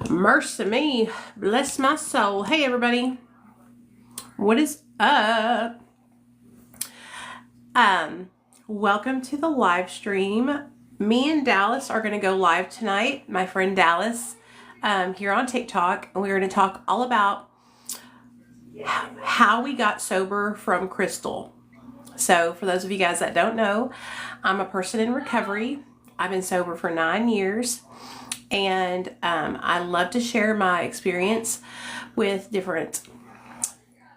Mercy me, bless my soul. Hey everybody, what is up? Welcome to the live stream. Me and Dallas are going to go live tonight. My friend Dallas, here on TikTok, and we're going to talk all about how we got sober from Crystal. So for those of you guys that don't know, I'm a person in recovery. I've been sober for 9 years. And I love to share my experience with different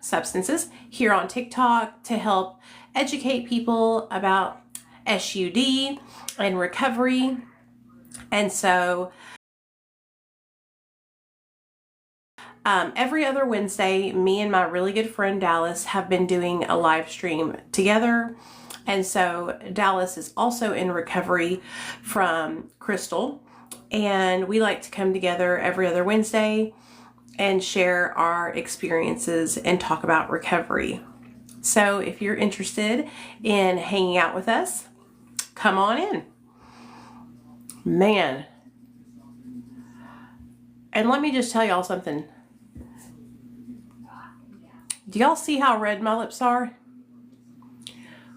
substances here on TikTok to help educate people about SUD and recovery. And so every other Wednesday, me and my really good friend Dallas have been doing a live stream together. And so Dallas is also in recovery from Crystal. And we like to come together every other Wednesday and share our experiences and talk about recovery. So if you're interested in hanging out with us, come on in. Man. And let me just tell y'all something. Do y'all see how red my lips are?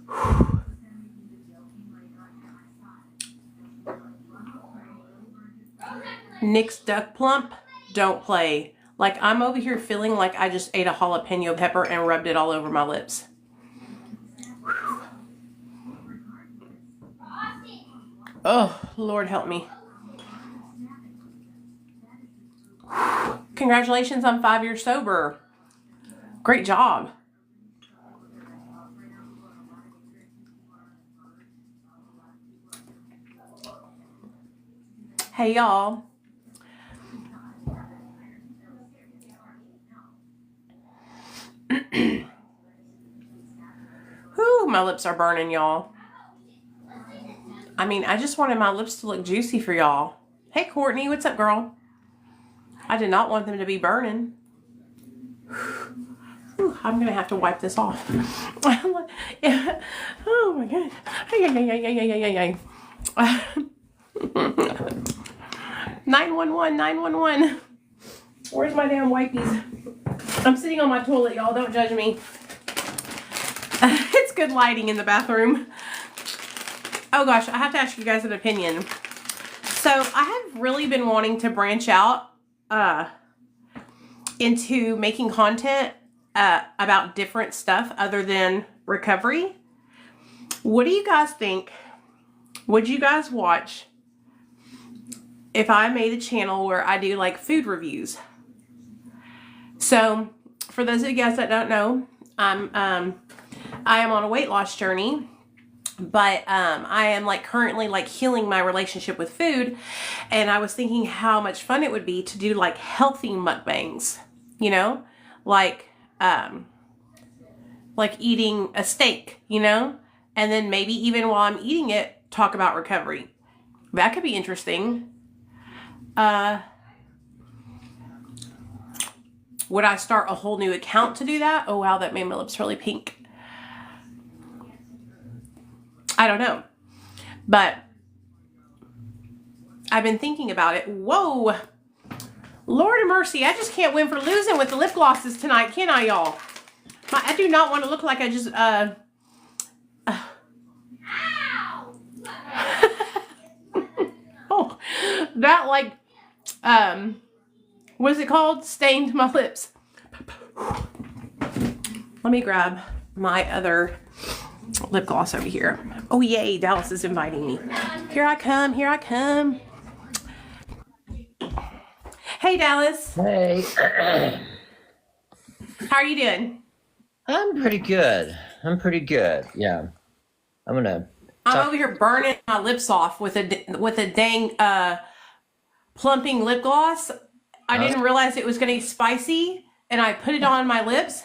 Whew. Nick's Duck Plump, don't play. Like, I'm over here feeling like I just ate a jalapeno pepper and rubbed it all over my lips. Whew. Oh, Lord help me. Whew. Congratulations on 5 years sober. Great job. Hey, y'all. Whew, my lips are burning, y'all. I mean, I just wanted my lips to look juicy for y'all. Hey, Courtney, what's up, girl? I did not want them to be burning. Whew, I'm going to have to wipe this off. Oh, my God. 911, 911. Where's my damn wipies? I'm sitting on my toilet, y'all. Don't judge me. It's good lighting in the bathroom. Oh gosh, I have to ask you guys an opinion. So I have really been wanting to branch out into making content about different stuff other than recovery. What do you guys think? Would you guys watch if I made a channel where I do like food reviews? So for those of you guys that don't know, I am on a weight loss journey, but I am like currently like healing my relationship with food, and I was thinking how much fun it would be to do like healthy mukbangs, you know, like eating a steak, you know, and then maybe even while I'm eating it, talk about recovery. That could be interesting. Would I start a whole new account to do that? Oh, wow, that made my lips really pink. I don't know. But I've been thinking about it. Whoa. Lord of mercy. I just can't win for losing with the lip glosses tonight, can I, y'all? I do not want to look like I just, oh, that like, what is it called? Stained my lips. Let me grab my other lip gloss over here. Oh, yay. Dallas is inviting me. Here I come. Here I come. Hey, Dallas. Hey. How are you doing? I'm pretty good. Yeah. I'm over here burning my lips off with a dang plumping lip gloss. I didn't realize it was going to be spicy, and I put it on my lips,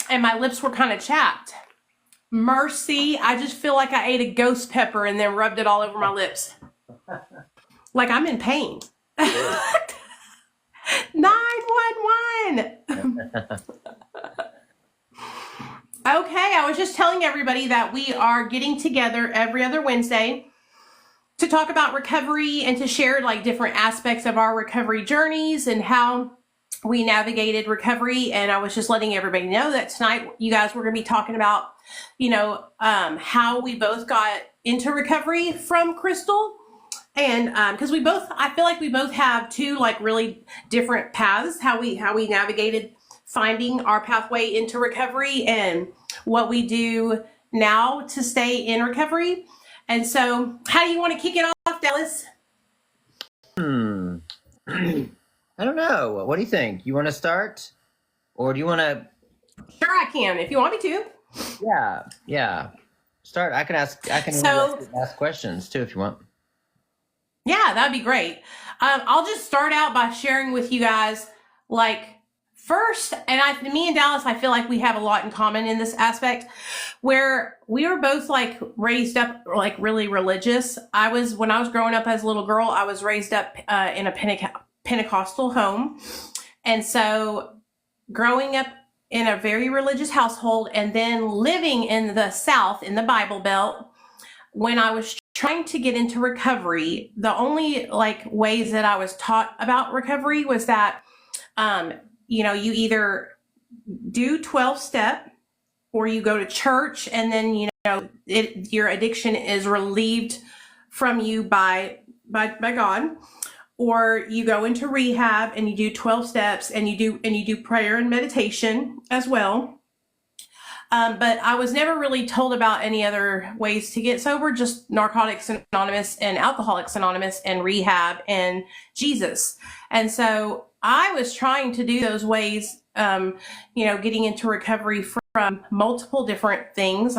and my lips were kind of chapped. Mercy, I just feel like I ate a ghost pepper and then rubbed it all over my lips. Like I'm in pain. 911. Okay, I was just telling everybody that we are getting together every other Wednesday to talk about recovery and to share like different aspects of our recovery journeys and how we navigated recovery. And I was just letting everybody know that tonight, you guys, we're going to be talking about, how we both got into recovery from Crystal. And because I feel like we both have two like really different paths, how we navigated finding our pathway into recovery and what we do now to stay in recovery. And so, how do you want to kick it off, Dallas? I don't know. What do you think? You want to start, or do you want to? Sure, I can if you want me to. Yeah. Start. I can ask. Ask questions too if you want. Yeah, that'd be great. I'll just start out by sharing with you guys, like, first, and me and Dallas, I feel like we have a lot in common in this aspect, where we were both like raised up like really religious. When I was growing up as a little girl, I was raised up in a Pentecostal home, and so growing up in a very religious household, and then living in the South in the Bible Belt, when I was trying to get into recovery, the only like ways that I was taught about recovery was that, you either do 12-step or you go to church, and then, your addiction is relieved from you by God, or you go into rehab and you do 12 steps and you do prayer and meditation as well. But I was never really told about any other ways to get sober, just Narcotics Anonymous and Alcoholics Anonymous and rehab and Jesus. And so I was trying to do those ways, getting into recovery from multiple different things.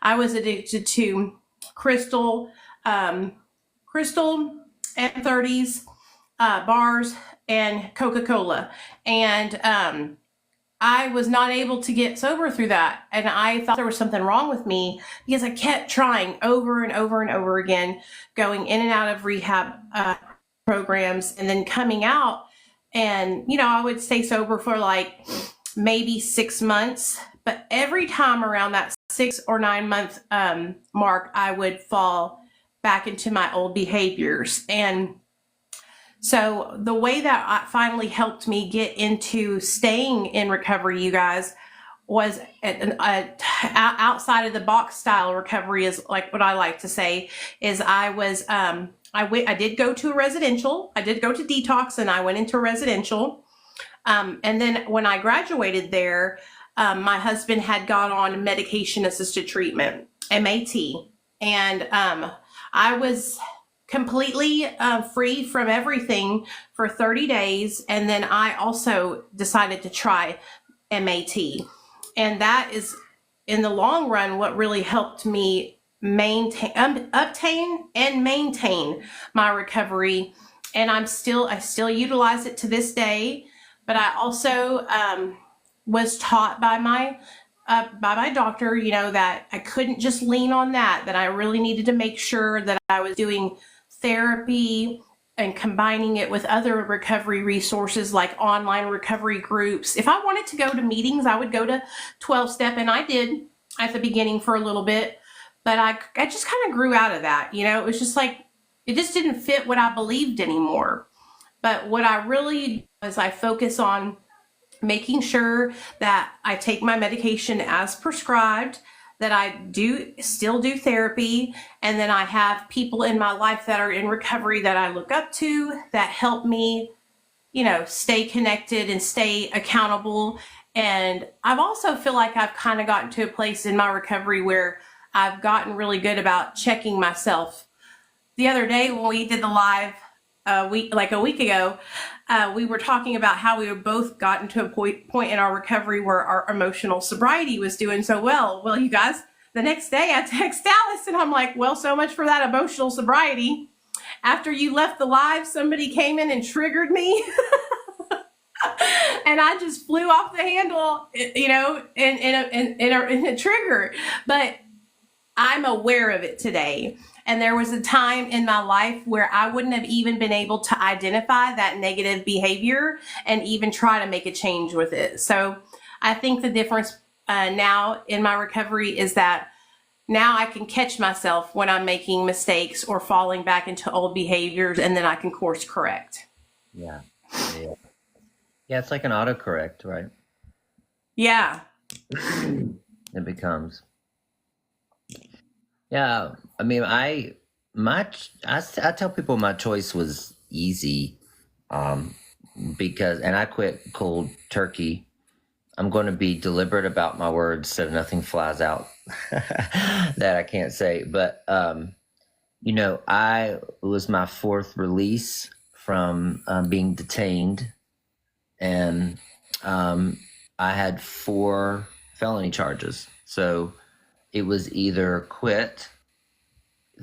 I was addicted to crystal and 30s, bars, and Coca-Cola. And I was not able to get sober through that. And I thought there was something wrong with me because I kept trying over and over and over again, going in and out of rehab programs, and then coming out. And, I would stay sober for like maybe 6 months. But every time around that 6 or 9 month mark, I would fall back into my old behaviors. And so the way that finally helped me get into staying in recovery, you guys, was outside of the box style recovery, is like what I like to say, is I did go to a residential. I did go to detox, and I went into residential. And then when I graduated there, my husband had gone on medication assisted treatment, MAT. And I was completely free from everything for 30 days. And then I also decided to try MAT. And that is, in the long run, what really helped me obtain and maintain my recovery. And I still utilize it to this day. But I also was taught by my doctor, that I couldn't just lean on that I really needed to make sure that I was doing therapy and combining it with other recovery resources like online recovery groups. If I wanted to go to meetings, I would go to 12-step, and I did at the beginning for a little bit, but I just kind of grew out of that. It was just like, it just didn't fit what I believed anymore. But what I really do is I focus on making sure that I take my medication as prescribed, that I still do therapy, and then I have people in my life that are in recovery that I look up to, that help me, stay connected and stay accountable. And I've also feel like I've kind of gotten to a place in my recovery where I've gotten really good about checking myself. The other day when we did the live a week ago, we were talking about how we had both gotten to a point in our recovery where our emotional sobriety was doing so well. Well, you guys, the next day I text Dallas and I'm like, well, so much for that emotional sobriety. After you left the live, somebody came in and triggered me. And I just flew off the handle, in a trigger. But I'm aware of it today. And there was a time in my life where I wouldn't have even been able to identify that negative behavior and even try to make a change with it. So I think the difference now in my recovery is that now I can catch myself when I'm making mistakes or falling back into old behaviors, and then I can course correct. Yeah. Yeah. Yeah, it's like an autocorrect, right? Yeah. It becomes. Yeah, I mean, I tell people my choice was easy, um, because and I quit cold turkey. I'm going to be deliberate about my words so nothing flies out that I can't say. But I it was my fourth release from being detained, and I had four felony charges. So it was either quit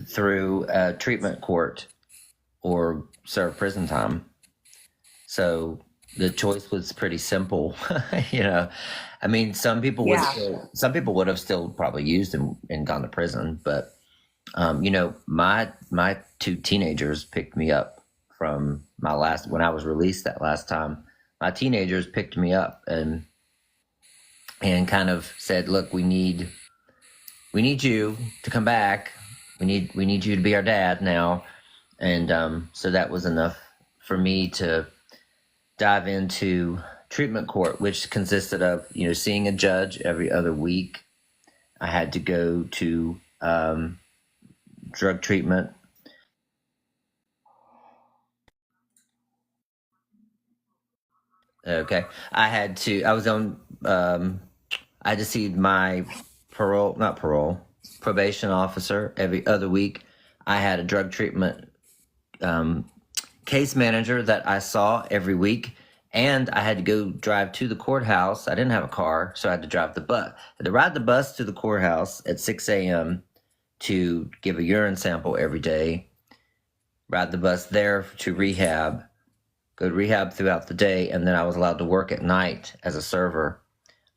through a treatment court or serve prison time. So the choice was pretty simple. I mean, Yeah. some people would have still probably used and gone to prison, but my two teenagers picked me up from when I was released that last time. My teenagers picked me up and kind of said, "Look, we need you to come back. We need you to be our dad now." And so that was enough for me to dive into treatment court, which consisted of seeing a judge every other week. I had to go to drug treatment. Okay, I was on. I had to see my probation officer every other week. I had a drug treatment case manager that I saw every week, and I had to go drive to the courthouse. I didn't have a car, so I had to drive the bus. I had to ride the bus to the courthouse at 6 a.m. to give a urine sample every day, ride the bus there to rehab, go to rehab throughout the day, and then I was allowed to work at night as a server.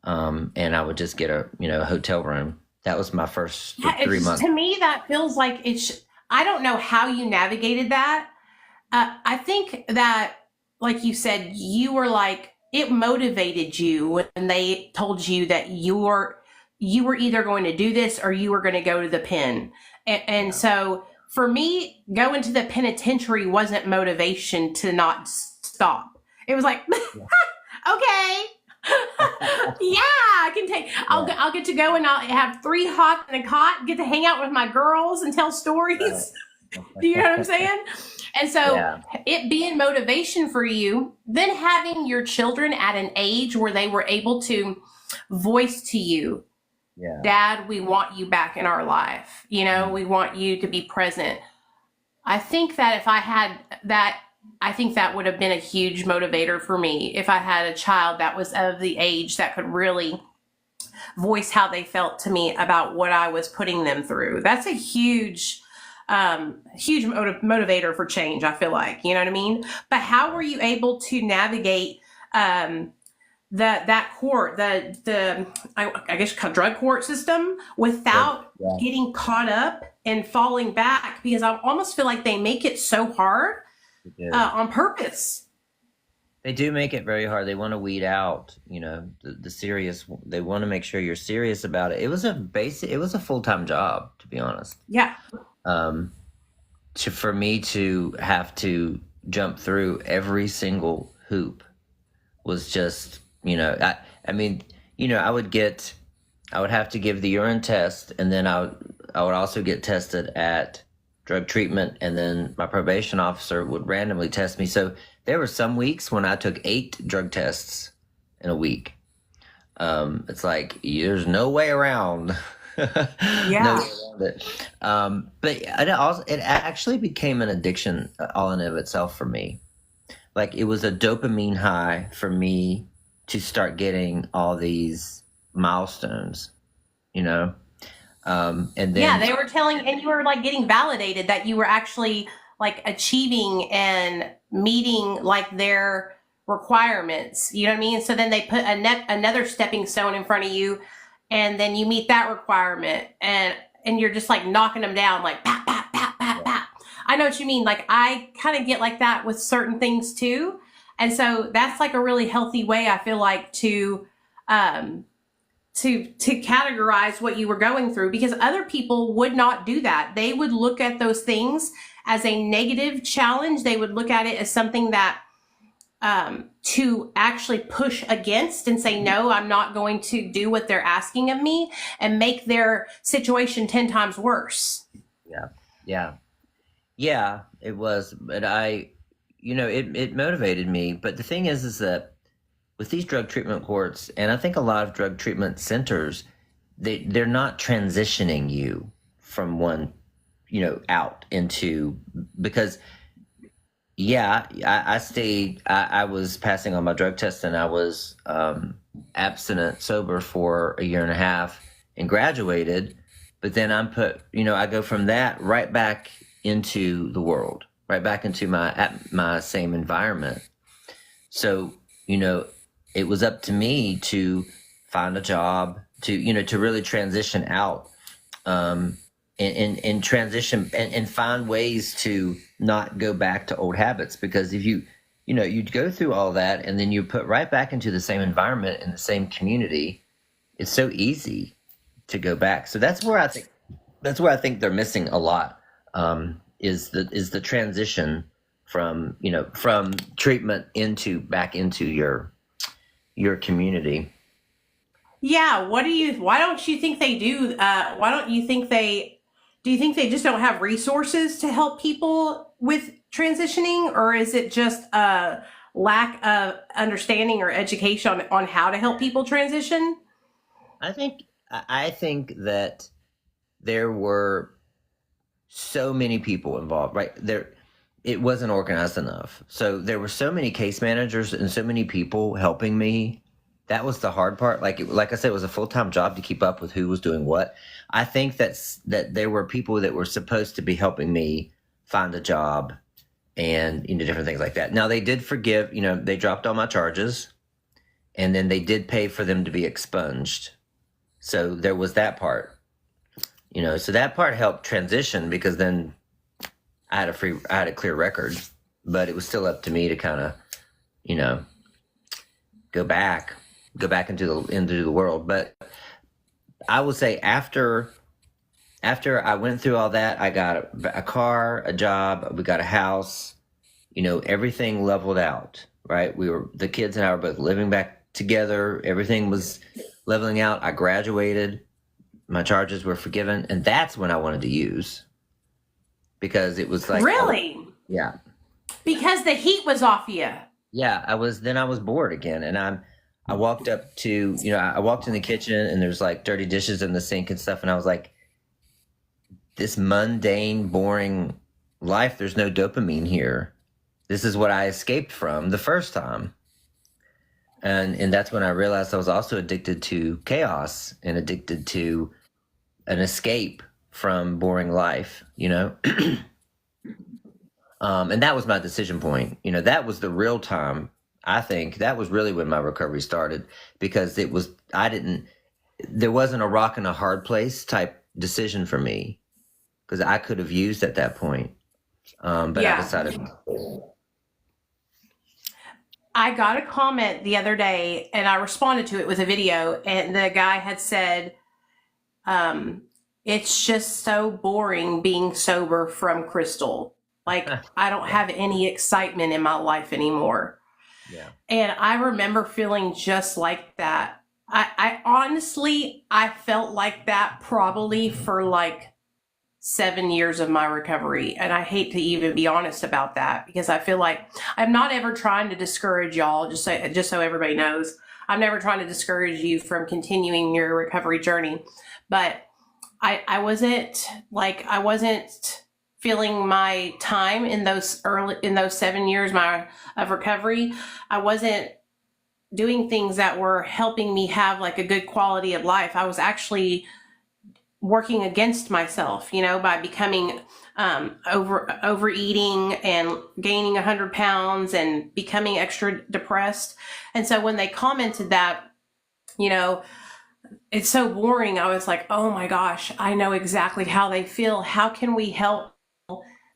And I would just get a hotel room. That was my first Yeah, 3 months. to me, that feels like I don't know how you navigated that. I think that, like you said, you were like, it motivated you when they told you that you were either going to do this or you were going to go to the pen. And so for me, going to the penitentiary wasn't motivation to not stop. It was like, okay. Yeah, I can take. I'll get to go and I'll have 3 hot and a cot. Get to hang out with my girls and tell stories. Right. Do you know what I'm saying? And so Yeah. it being motivation for you, then having your children at an age where they were able to voice to you, Yeah. Dad, we want you back in our life. We want you to be present. I think that if I had that, I think that would have been a huge motivator for me if I had a child that was of the age that could really voice how they felt to me about what I was putting them through. That's a huge motivator for change, I feel like. You know what I mean? But how were you able to navigate that court, I guess drug court system without getting caught up and falling back? Because I almost feel like they make it so hard on purpose. They do make it very hard. They want to weed out, the serious. They want to make sure you're serious about it. It was a full-time job, to be honest. Yeah. For me to have to jump through every single hoop was just, I would have to give the urine test, and then I would also get tested at drug treatment, and then my probation officer would randomly test me. So there were some weeks when I took 8 drug tests in a week. It's like there's no way around. Yeah. No way around it. But it actually became an addiction all in of itself for me. Like it was a dopamine high for me to start getting all these milestones, and then they were and you were like getting validated that you were actually like achieving and meeting like their requirements. You know what I mean? So then they put another stepping stone in front of you, and then you meet that requirement, and you're just like knocking them down, like pat, pat, pat, pat, pat. I know what you mean. Like I kind of get like that with certain things too. And so that's like a really healthy way, I feel like, to to categorize what you were going through, because other people would not do that. They would look at those things as a negative challenge. They would look at it as something that to actually push against and say, no, I'm not going to do what they're asking of me, and make their situation 10 times worse. Yeah. Yeah. Yeah, it was. But it motivated me. But the thing is that with these drug treatment courts, and I think a lot of drug treatment centers, they're not transitioning you from one, out into, because I was passing on my drug test, and I was abstinent, sober for a year and a half, and graduated. But then I go from that right back into the world, right back into my same environment. So, it was up to me to find a job, to really transition out, and transition and find ways to not go back to old habits. Because if you'd go through all that and then you put right back into the same environment in the same community, it's so easy to go back. So that's where I think they're missing a lot, is the transition from treatment back into your community. Yeah. Why don't you think they do? Do you think they just don't have resources to help people with transitioning, or is it just a lack of understanding or education on how to help people transition? I think that there were so many people involved, right? It wasn't organized enough. So there were so many case managers and so many people helping me. That was the hard part. Like I said, it was a full-time job to keep up with who was doing what. I think that there were people that were supposed to be helping me find a job and different things like that. Now, they did forgive, they dropped all my charges, and then they did pay for them to be expunged. So there was that part. So that part helped transition, because then I had a clear record. But it was still up to me to kind of, go back into the world. But I would say after I went through all that, I got a car, a job, we got a house, everything leveled out, right? The kids and I were both living back together. Everything was leveling out. I graduated, my charges were forgiven. And that's when I wanted to use, because it was like, really? Yeah. Because the heat was off you. Yeah. I was bored again. And I walked up to, I walked in the kitchen, and there's like dirty dishes in the sink and stuff. And I was like, this mundane, boring life, there's no dopamine here. This is what I escaped from the first time. And that's when I realized I was also addicted to chaos and addicted to an escape from boring life, And that was my decision point. That was the real time. I think that was really when my recovery started, because there wasn't a rock and a hard place type decision for me, because I could have used at that point. But yeah. I decided. I got a comment the other day, and I responded to it with a video, and the guy had said, it's just so boring being sober from crystal. Like, I don't have any excitement in my life anymore. Yeah. And I remember feeling just like that. I honestly, I felt like that probably for like 7 years of my recovery. And I hate to even be honest about that, because I feel like I'm not ever trying to discourage y'all, just so everybody knows. I'm never trying to discourage you from continuing your recovery journey. But I wasn't feeling my time in those 7 years of recovery. I wasn't doing things that were helping me have like a good quality of life. I was actually working against myself, by becoming overeating and gaining 100 pounds and becoming extra depressed. And so when they commented that, it's so boring, I was like, oh my gosh, I know exactly how they feel. How can we help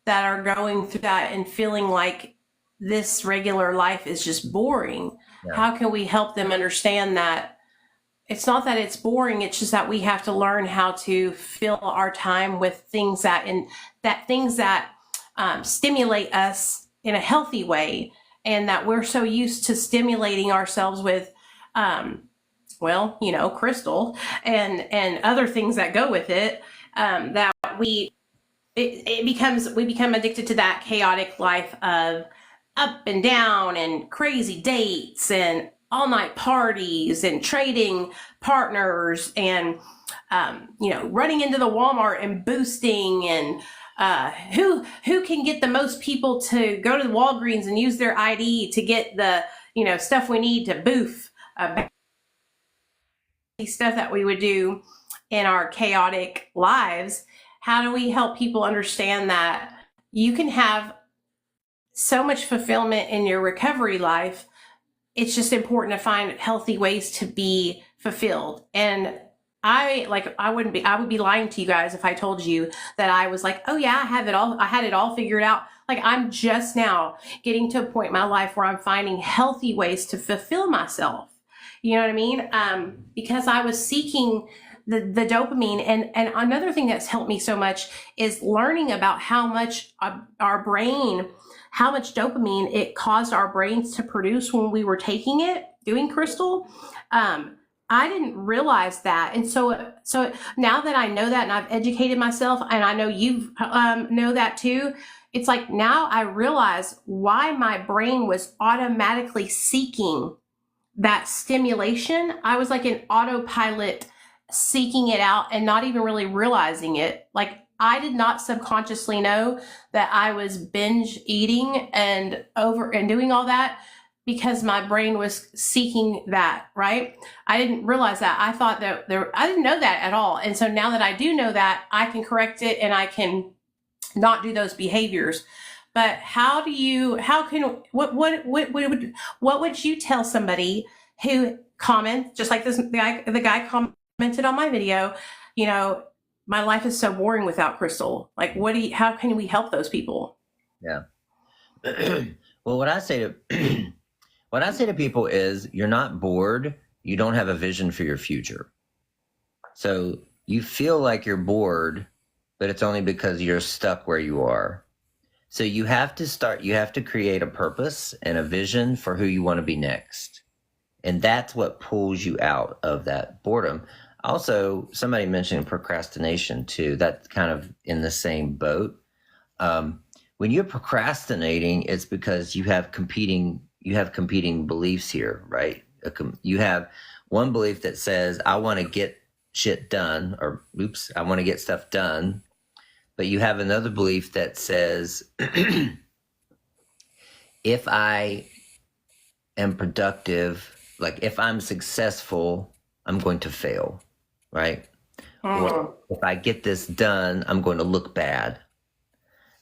that are going through that and feeling like this regular life is just boring? Yeah. How can we help them understand that it's not that it's boring. It's just that we have to learn how to fill our time with things that stimulate us in a healthy way, and that we're so used to stimulating ourselves with, well, crystal and other things that go with it, that we become addicted to that chaotic life of up and down and crazy dates and all night parties and trading partners and running into the Walmart and boosting and who can get the most people to go to the Walgreens and use their ID to get the stuff we need to boof, stuff that we would do in our chaotic lives. How do we help people understand that you can have so much fulfillment in your recovery life? It's just important to find healthy ways to be fulfilled. And I would be lying to you guys if I told you that I was like, oh yeah, I had it all figured out. Like, I'm just now getting to a point in my life where I'm finding healthy ways to fulfill myself. You know what I mean? Because I was seeking the dopamine. And another thing that's helped me so much is learning about how much our brain, how much dopamine it caused our brains to produce when we were taking it, doing crystal. I didn't realize that. And so now that I know that, and I've educated myself, and I know you know that too, it's like now I realize why my brain was automatically seeking that stimulation. I was like an autopilot seeking it out and not even really realizing it. Like, I did not subconsciously know that I was binge eating and doing all that because my brain was seeking that, right? I didn't realize that. I thought that I didn't know that at all. And so now that I do know that, I can correct it and I can not do those behaviors. But what would you tell somebody who comments, just like the guy commented on my video, my life is so boring without crystal. Like, how can we help those people? Yeah. Well, what I say to people is, you're not bored. You don't have a vision for your future. So you feel like you're bored, but it's only because you're stuck where you are. So you have to create a purpose and a vision for who you want to be next. And that's what pulls you out of that boredom. Also, somebody mentioned procrastination too. That's kind of in the same boat. When you're procrastinating, it's because you have competing beliefs here, right? You have one belief that says, I want to get shit done, or I want to get stuff done. But you have another belief that says, if I am productive, like if I'm successful, I'm going to fail, right? Or if I get this done, I'm going to look bad.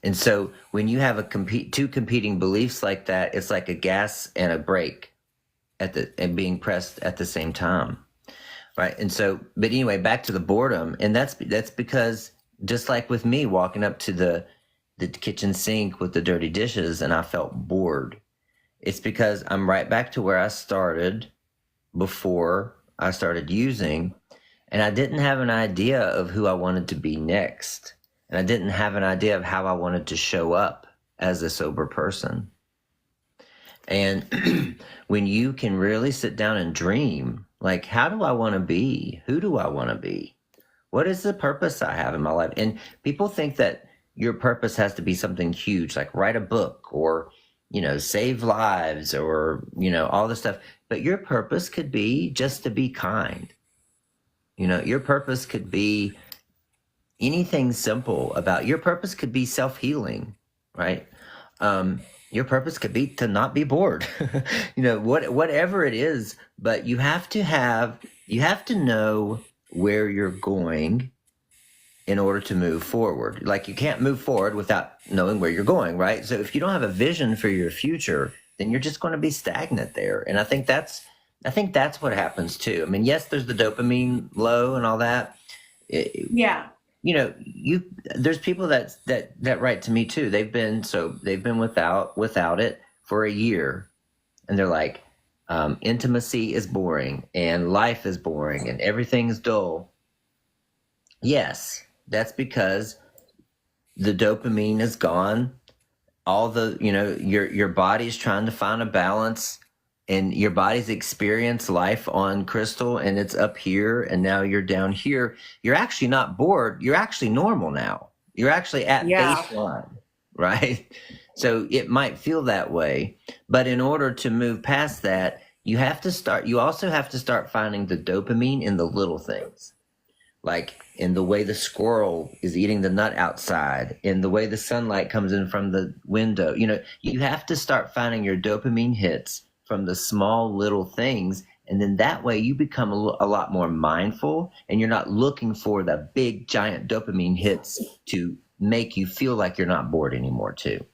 And so when you have two competing beliefs like that, it's like a gas and a brake and being pressed at the same time, right? And so, but anyway, back to the boredom, and that's because, just like with me walking up to the kitchen sink with the dirty dishes and I felt bored, it's because I'm right back to where I started before I started using, and I didn't have an idea of who I wanted to be next, and I didn't have an idea of how I wanted to show up as a sober person. And when you can really sit down and dream, like, how do I want to be? Who do I want to be? What is the purpose I have in my life? And people think that your purpose has to be something huge, like write a book or, save lives or, all this stuff. But your purpose could be just to be kind. Your purpose could be anything simple your purpose could be self-healing, right? Your purpose could be to not be bored, whatever it is. But you have to know where you're going in order to move forward. Like, you can't move forward without knowing where you're going, right? So if you don't have a vision for your future, then you're just going to be stagnant there. And I think that's what happens too. I mean, yes, there's the dopamine low and all that. Yeah. There's people that write to me too. They've been without it for a year, and they're like, intimacy is boring and life is boring and everything is dull. Yes, that's because the dopamine is gone. All the, your body's trying to find a balance, and your body's experienced life on crystal, and it's up here, and now you're down here. You're actually not bored. You're actually normal now. You're actually at baseline, right? So it might feel that way, but in order to move past that, you also have to start finding the dopamine in the little things, like in the way the squirrel is eating the nut outside, in the way the sunlight comes in from the window. You have to start finding your dopamine hits from the small little things, and then that way you become a lot more mindful, and you're not looking for the big giant dopamine hits to make you feel like you're not bored anymore too.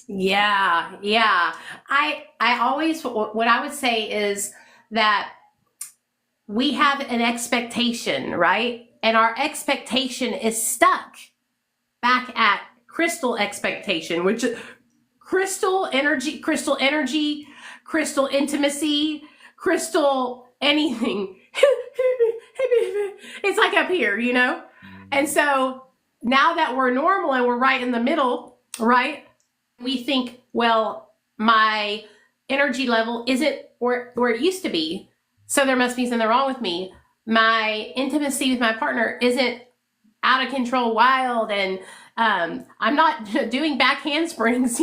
Yeah. I always, what I would say is that we have an expectation, right? And our expectation is stuck back at crystal expectation, which is crystal energy, crystal intimacy, crystal anything. It's like up here, And so now that we're normal and we're right in the middle, right? We think, well, my energy level isn't where it used to be, so there must be something wrong with me. My intimacy with my partner isn't out of control, wild, and I'm not doing back handsprings,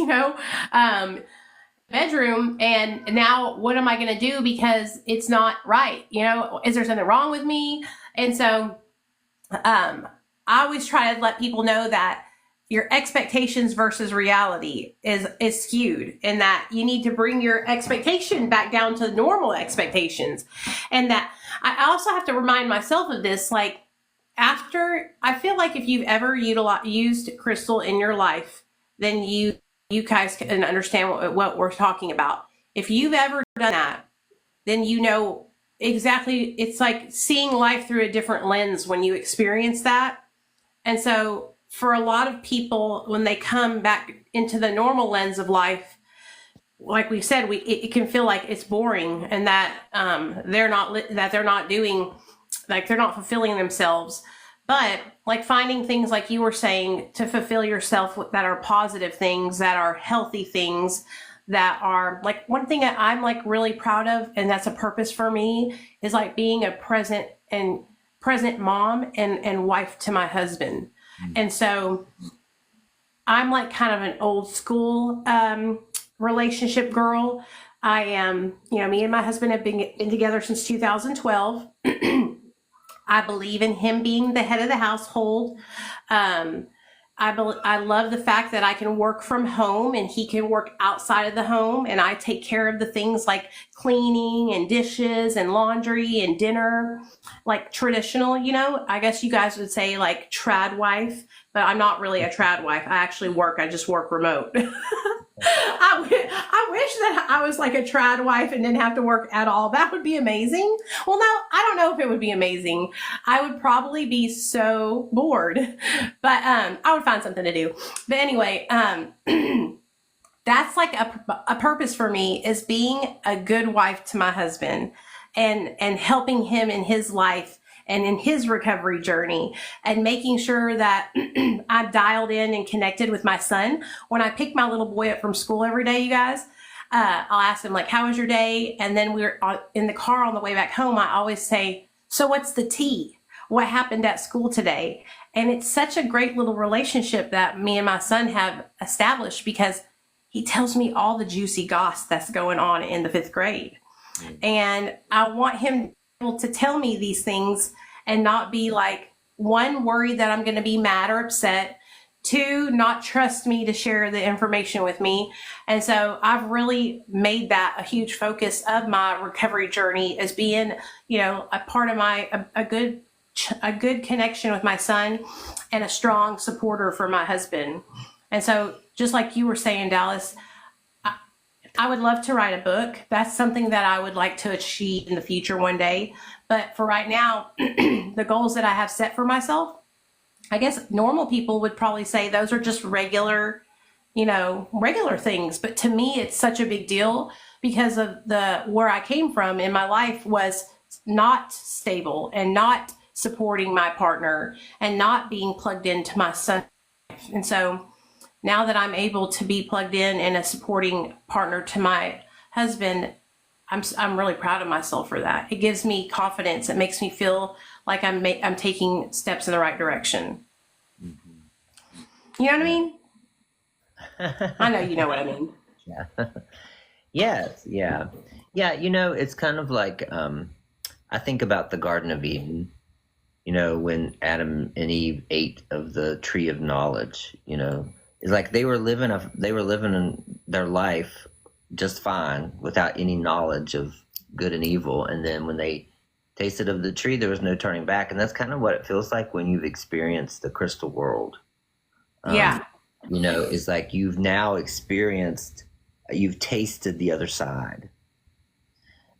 bedroom. And now what am I going to do because it's not right? Is there something wrong with me? And so I always try to let people know that your expectations versus reality is skewed, and that you need to bring your expectation back down to normal expectations. And that I also have to remind myself of this, like, I feel like if you've ever used crystal in your life, then you guys can understand what we're talking about. If you've ever done that, then exactly, it's like seeing life through a different lens when you experience that. And so for a lot of people, when they come back into the normal lens of life, like we said, it can feel like it's boring, and that they're not doing, like, they're not fulfilling themselves. But like finding things, like you were saying, to fulfill yourself that are positive things, that are healthy things, that are like, one thing that I'm like really proud of, and that's a purpose for me, is like being a present mom and wife to my husband. And so I'm like kind of an old school relationship girl. I am, me and my husband have been together since 2012. I believe in him being the head of the household. I love the fact that I can work from home and he can work outside of the home, and I take care of the things like cleaning and dishes and laundry and dinner, like traditional, I guess you guys would say like trad wife, but I'm not really a trad wife. I just work remote. I wish that I was like a trad wife and didn't have to work at all. That would be amazing. Well, no, I don't know if it would be amazing. I would probably be so bored, but I would find something to do. But anyway, that's like a purpose for me, is being a good wife to my husband and helping him in his life and in his recovery journey, and making sure that I'm dialed in and connected with my son. When I pick my little boy up from school every day, you guys, I'll ask him, like, how was your day? And then we're in the car on the way back home. I always say, so what's the tea? What happened at school today? And it's such a great little relationship that me and my son have established, because he tells me all the juicy goss that's going on in the 5th grade. And I want him to tell me these things and not be like, one, worried that I'm going to be mad or upset, 2, not trust me to share the information with me. And so I've really made that a huge focus of my recovery journey, as being, a part of a good connection with my son and a strong supporter for my husband. And so, just like you were saying, Dallas, I would love to write a book. That's something that I would like to achieve in the future one day. But for right now, the goals that I have set for myself, I guess normal people would probably say those are just regular things. But to me, it's such a big deal, because of the where I came from in my life was not stable and not supporting my partner and not being plugged into my son. And so now that I'm able to be plugged in and a supporting partner to my husband, I'm really proud of myself for that. It gives me confidence. It makes me feel like I'm taking steps in the right direction. You know what I mean? I know you know what I mean. Yeah. Yes. Yeah. Yeah. It's kind of like, I think about the Garden of Eden, when Adam and Eve ate of the tree of knowledge, it's like they were living in their life just fine without any knowledge of good and evil. And then when they tasted of the tree, there was no turning back. And that's kind of what it feels like when you've experienced the crystal world. Yeah. It's like you've now you've tasted the other side.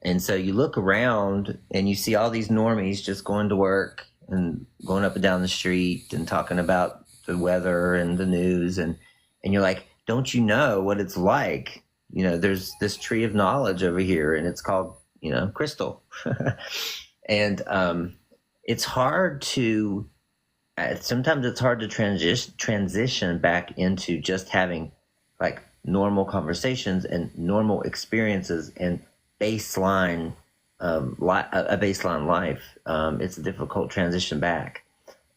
And so you look around and you see all these normies just going to work and going up and down the street and talking about the weather and the news. And you're like, don't you know what it's like? There's this tree of knowledge over here and it's called, crystal. And it's hard to, sometimes it's hard to transition back into just having like normal conversations and normal experiences and a baseline life. It's a difficult transition back,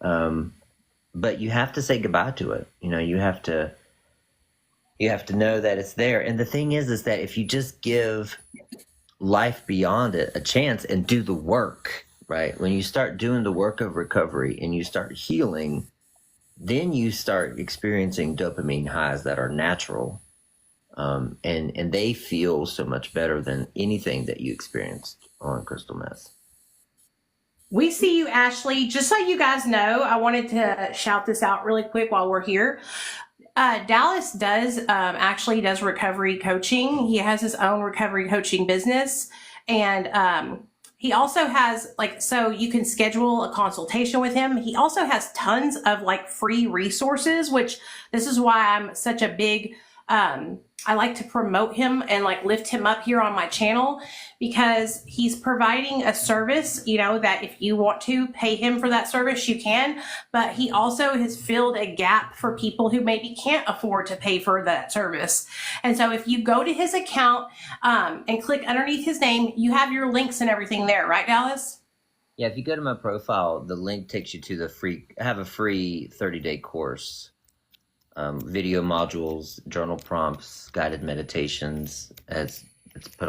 but you have to say goodbye to it. You have to know that it's there. And the thing is that if you just give life beyond it a chance and do the work, right? When you start doing the work of recovery and you start healing, then you start experiencing dopamine highs that are natural. And they feel so much better than anything that you experienced on crystal meth. We see you, Ashley. Just so you guys know, I wanted to shout this out really quick while we're here. Dallas actually does recovery coaching. He has his own recovery coaching business. And he also has so you can schedule a consultation with him. He also has tons of free resources, which this is why I'm such a big, I like to promote him and lift him up here on my channel, because he's providing a service, that if you want to pay him for that service, you can, but he also has filled a gap for people who maybe can't afford to pay for that service. And so if you go to his account, and click underneath his name, you have your links and everything there, right, Dallas? Yeah. If you go to my profile, the link takes you to I have a free 30-day course. Video modules, journal prompts, guided meditations. It's a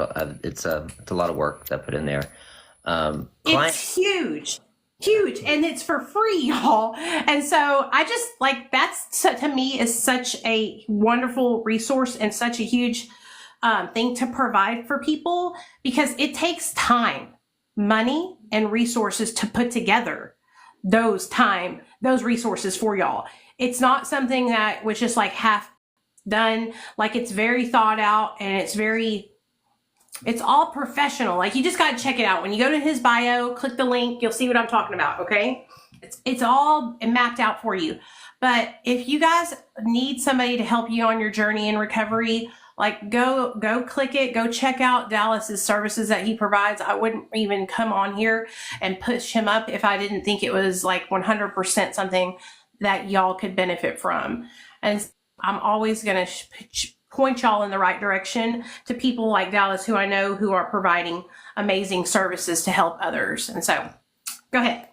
lot of work that I put in there. It's huge, and it's for free, y'all. And so I just to me is such a wonderful resource and such a huge thing to provide for people, because it takes time, money, and resources to put together those resources for y'all. It's not something that was just half done. It's very thought out, and it's all professional. You just got to check it out. When you go to his bio, click the link, you'll see what I'm talking about. Okay. It's all mapped out for you. But if you guys need somebody to help you on your journey in recovery, go click it, go check out Dallas's services that he provides. I wouldn't even come on here and push him up if I didn't think it was 100% something that y'all could benefit from. And I'm always going to point y'all in the right direction to people like Dallas, who I know who are providing amazing services to help others. And so go ahead.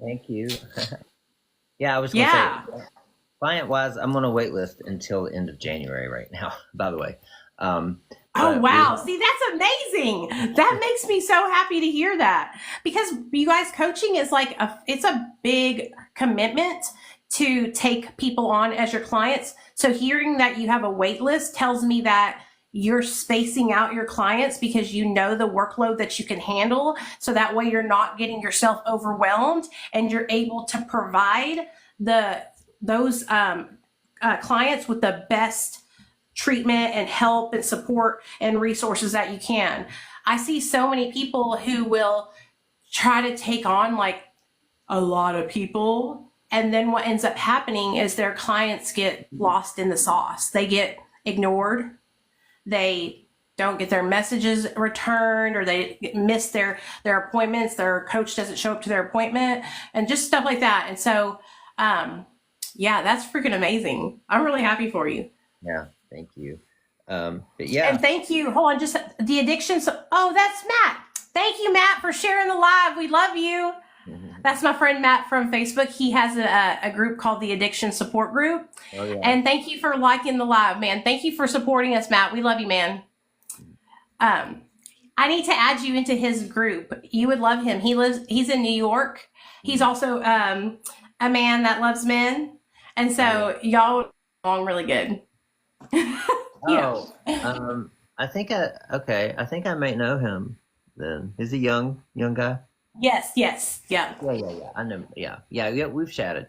Thank you. Yeah, I was going to say, client-wise, I'm on a wait list until the end of January right now, by the way. Oh, wow. See, that's amazing. That makes me so happy to hear that, because you guys, coaching is it's a big commitment to take people on as your clients. So hearing that you have a wait list tells me that you're spacing out your clients because you know the workload that you can handle. So that way you're not getting yourself overwhelmed, and you're able to provide those clients with the best treatment and help and support and resources that you can. I see so many people who will try to take on a lot of people, and then what ends up happening is their clients get lost in the sauce. They get ignored. They don't get their messages returned, or they miss their appointments, their coach doesn't show up to their appointment, and just stuff like that. And so, yeah, that's freaking amazing. I'm really happy for you. Yeah, thank you. But yeah, And thank you. Hold on, just the addictions. Oh, that's Matt. Thank you, Matt, for sharing the live. We love you. That's my friend Matt from Facebook. He has a group called the Addiction Support Group. oh yeah, And thank you for liking the live, man. Thank you for supporting us, Matt. We love you, man. I need to add you into his group. You would love him. He's in New York. He's also a man that loves men. And so y'all get along really good. Yeah. Oh, I think I think I might know him then. Is he young guy? Yes, yeah. Yeah. I know. Yeah. We've chatted.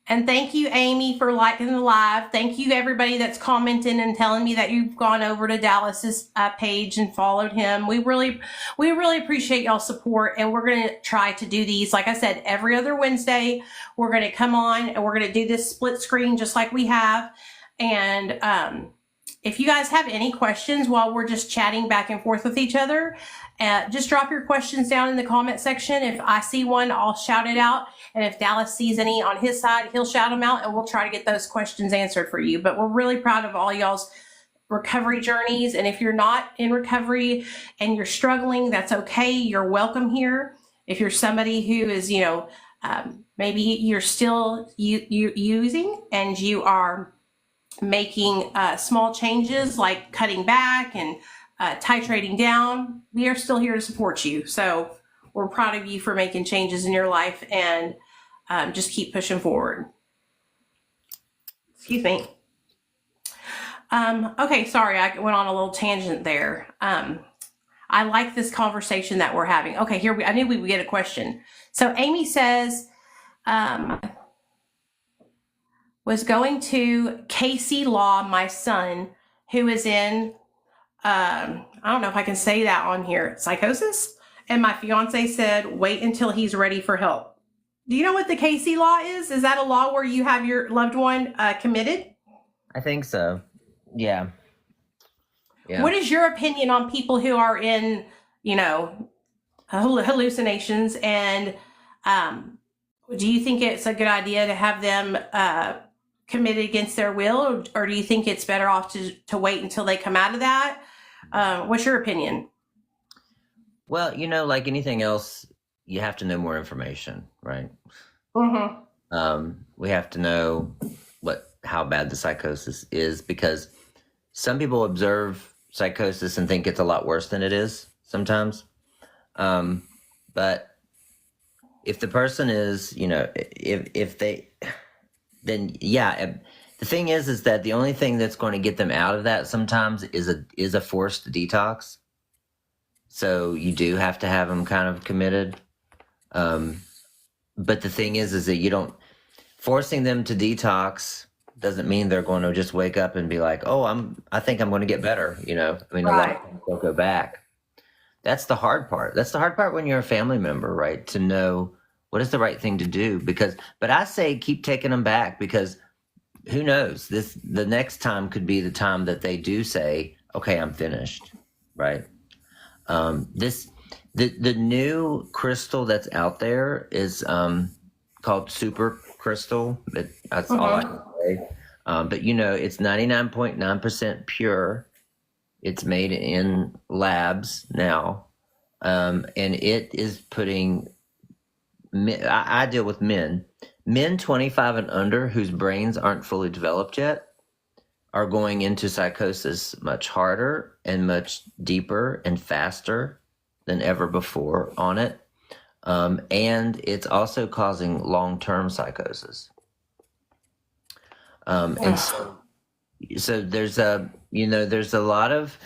And thank you, Amy, for liking the live. Thank you, everybody that's commenting and telling me that you've gone over to Dallas's page and followed him. We really appreciate y'all's support, and we're going to try to do these. Like I said, every other Wednesday, we're going to come on and we're going to do this split screen just like we have. And if you guys have any questions while we're just chatting back and forth with each other, just drop your questions down in the comment section. If I see one, I'll shout it out. And if Dallas sees any on his side, he'll shout them out, and we'll try to get those questions answered for you. But we're really proud of all y'all's recovery journeys. And if you're not in recovery and you're struggling, that's okay. You're welcome here. If you're somebody who is, maybe you're still using and you are making small changes like cutting back and titrating down, we are still here to support you. So we're proud of you for making changes in your life, and just keep pushing forward. Excuse me. Okay, sorry, I went on a little tangent there. I like this conversation that we're having. Okay, I knew we would get a question. So Amy says, was going to Casey Law, my son, who is in, I don't know if I can say that on here, psychosis. And my fiance said, wait until he's ready for help. Do you know what the Casey Law is? Is that a law where you have your loved one committed? I think so. Yeah. What is your opinion on people who are in, hallucinations? And do you think it's a good idea to have them committed against their will? Or do you think it's better off to wait until they come out of that? What's your opinion? Well, like anything else, you have to know more information, right? Mm-hmm. We have to know how bad the psychosis is, because some people observe psychosis and think it's a lot worse than it is sometimes. But if the person is, then yeah. The thing is that the only thing that's going to get them out of that sometimes is a forced detox. So you do have to have them kind of committed. But the thing is that forcing them to detox doesn't mean they're going to just wake up and be like, oh, I think I'm going to get better. I mean, a lot of things will go back. That's the hard part. That's the hard part when you're a family member, right? To know what is the right thing to do. But I say keep taking them back, because who knows? The next time could be the time that they do say, okay, I'm finished, right? The new crystal that's out there is called super crystal. That's all I can say. But it's 99.9% pure. It's made in labs now, and it is putting. I deal with men 25 and under whose brains aren't fully developed yet are going into psychosis much harder and much deeper and faster than ever before on it. And it's also causing long-term psychosis. And so there's a lot of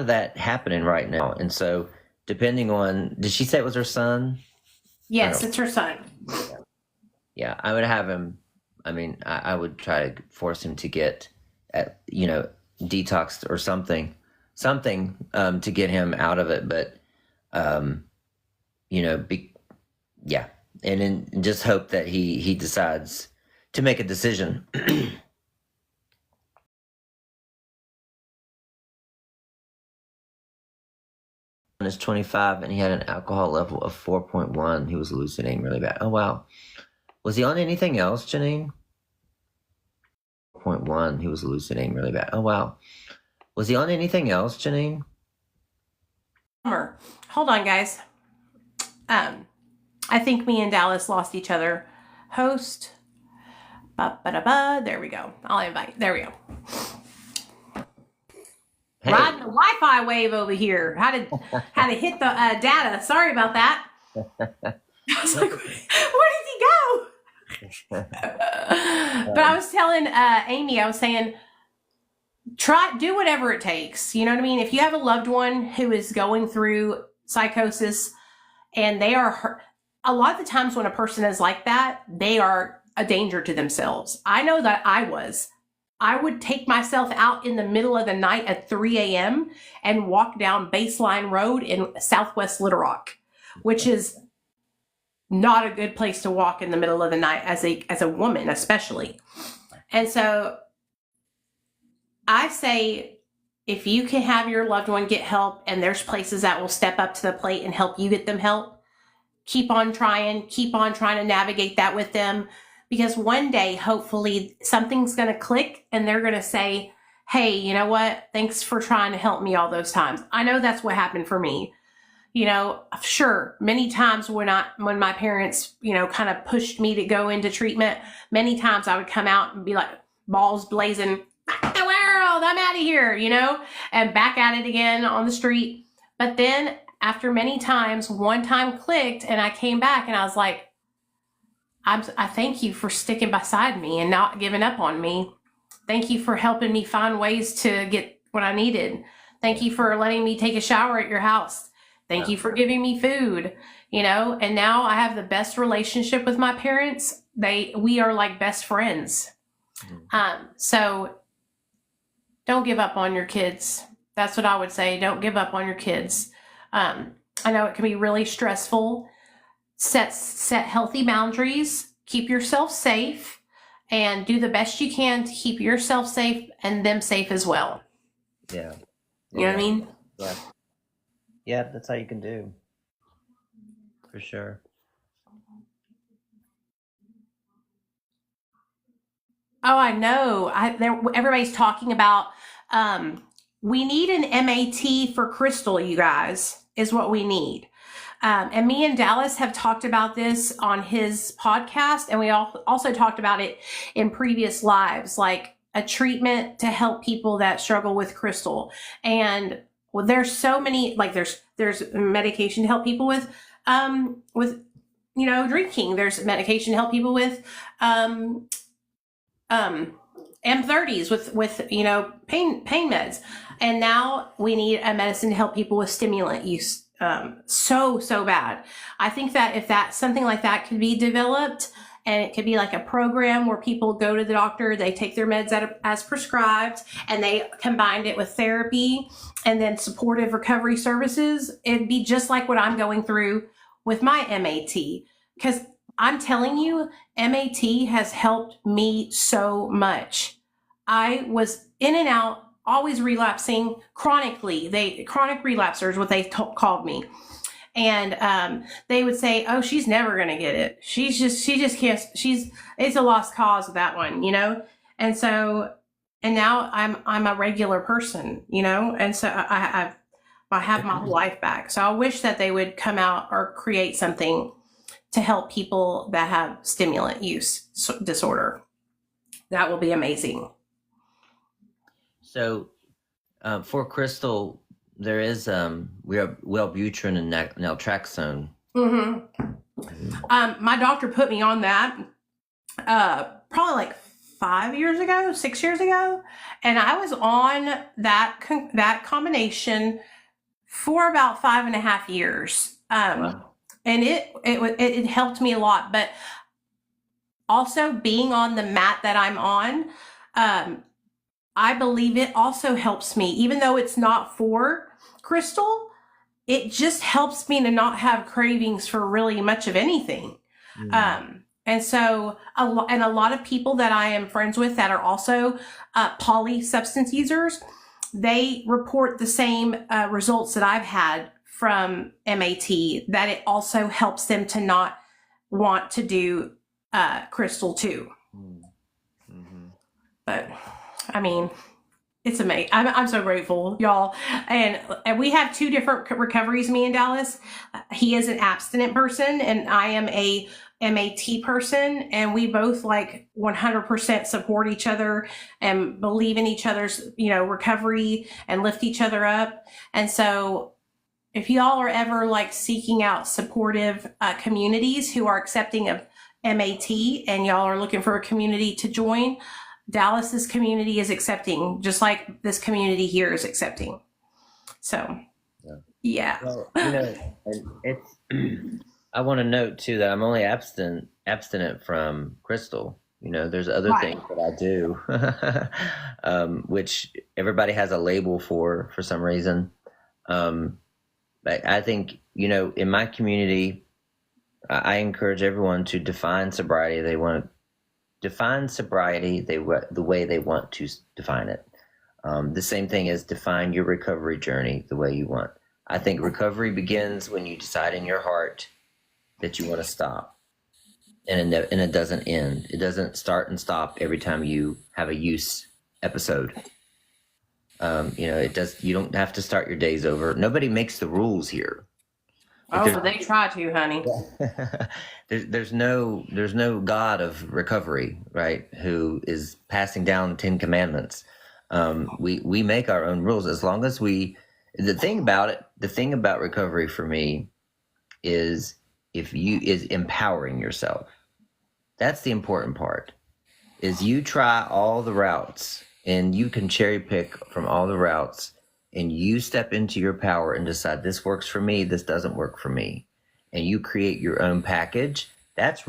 that happening right now. And so depending on, did she say it was her son? Yes, it's her son. Yeah, I would have him. I mean, I would try to force him to get, detoxed or something to get him out of it. But, yeah, and then just hope that he decides to make a decision. is 25 and he had an alcohol level of 4.1. He was hallucinating really bad. Oh, wow. Was he on anything else, Janine? 4.1. He was hallucinating really bad. Oh, wow. Was he on anything else, Janine? Hold on, guys. I think me and Dallas lost each other. Host. Ba-ba-da-ba. There we go. I'll invite. There we go. Hey. Riding the Wi-Fi wave over here. Had to hit the data. Sorry about that. I was like, where did he go? But I was telling Amy, I was saying, do whatever it takes. You know what I mean? If you have a loved one who is going through psychosis and they are hurt, a lot of the times when a person is like that, they are a danger to themselves. I know that I would take myself out in the middle of the night at 3 a.m. and walk down Baseline Road in Southwest Little Rock, which is not a good place to walk in the middle of the night as a woman, especially. And so I say, if you can have your loved one get help and there's places that will step up to the plate and help you get them help, keep on trying to navigate that with them. Because one day, hopefully, something's going to click and they're going to say, hey, you know what? Thanks for trying to help me all those times. I know that's what happened for me. You know, sure, many times when my parents, you know, kind of pushed me to go into treatment, many times I would come out and be like, balls blazing, "Fuck the world, I'm out of here," you know, and back at it again on the street. But then after many times, one time clicked and I came back and I was like, I thank you for sticking beside me and not giving up on me. Thank you for helping me find ways to get what I needed. Thank you for letting me take a shower at your house. Thank you for giving me food, you know, and now I have the best relationship with my parents. We are like best friends. So don't give up on your kids. That's what I would say. Don't give up on your kids. I know it can be really stressful. Set healthy boundaries, keep yourself safe, and do the best you can to keep yourself safe and them safe as well. Yeah. You know what I mean? Yeah. Yeah, that's all you can do. For sure. Oh, I know. Everybody's talking about, we need an MAT for Crystal, you guys, is what we need. And me and Dallas have talked about this on his podcast, and we also talked about it in previous lives, like a treatment to help people that struggle with Crystal. And well, there's so many, like there's medication to help people with you know, drinking. There's medication to help people with M30s with you know, pain meds. And now we need a medicine to help people with stimulant use. So bad. I think that if something like that could be developed, and it could be like a program where people go to the doctor, they take their meds as prescribed, and they combined it with therapy and then supportive recovery services, it'd be just like what I'm going through with my MAT. Because I'm telling you, MAT has helped me so much. I was in and out, always relapsing chronically. Chronic relapsers, what they called me. And they would say, oh, she's never going to get it. She just can't, it's a lost cause with that one, you know? And so, and now I'm a regular person, you know? And so I have my whole life back. So I wish that they would come out or create something to help people that have stimulant use disorder. That will be amazing. So, for Crystal, there is we have Wellbutrin and naltrexone. Mm-hmm. My doctor put me on that probably like 6 years ago, and I was on that combination for about 5.5 years. Wow. And it helped me a lot, but also being on the mat that I'm on, I believe it also helps me, even though it's not for Crystal, it just helps me to not have cravings for really much of anything. Mm. And so, a lot of people that I am friends with that are also poly substance users, they report the same results that I've had from MAT that it also helps them to not want to do crystal too. Mm-hmm. But I mean, it's amazing. I'm so grateful, y'all. And we have two different recoveries, me and Dallas. He is an abstinent person and I am a MAT person, and we both like 100% support each other and believe in each other's, recovery and lift each other up. And so if y'all are ever like seeking out supportive communities who are accepting of MAT and y'all are looking for a community to join, Dallas's community is accepting, just like this community here is accepting. So, yeah. Well, and it's. I want to note too that I'm only abstinent from crystal. There's other things that I do, which everybody has a label for some reason. But I think in my community, I encourage everyone to define sobriety. They want to define sobriety the way they want to define it. The same thing as define your recovery journey the way you want. I think recovery begins when you decide in your heart that you want to stop, and it doesn't end. It doesn't start and stop every time you have a use episode. It does. You don't have to start your days over. Nobody makes the rules here. But they try to, honey. There's no God of recovery, right? Who is passing down 10 commandments. We make our own rules as long as we. The thing about recovery for me is empowering yourself. That's the important part. Is you try all the routes and you can cherry pick from all the routes and you step into your power and decide this works for me, this doesn't work for me. And you create your own package. That's